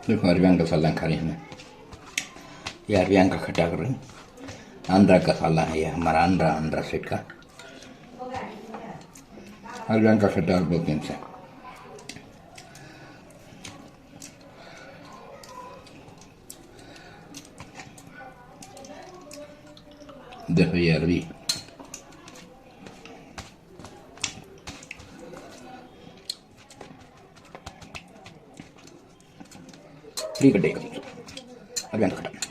देखो अरबियान का सालन खा रहे हैं हमें। ये अरबियान का खट्टा कर रहे हैं। आंध्रा का सालन है ये, हमारा आंध्रा स्टेट का अरबियान का खट्टा और बोलते हैं इसे। देखो ये अरबी फ्री कटेगा अरबियान का खट्टा।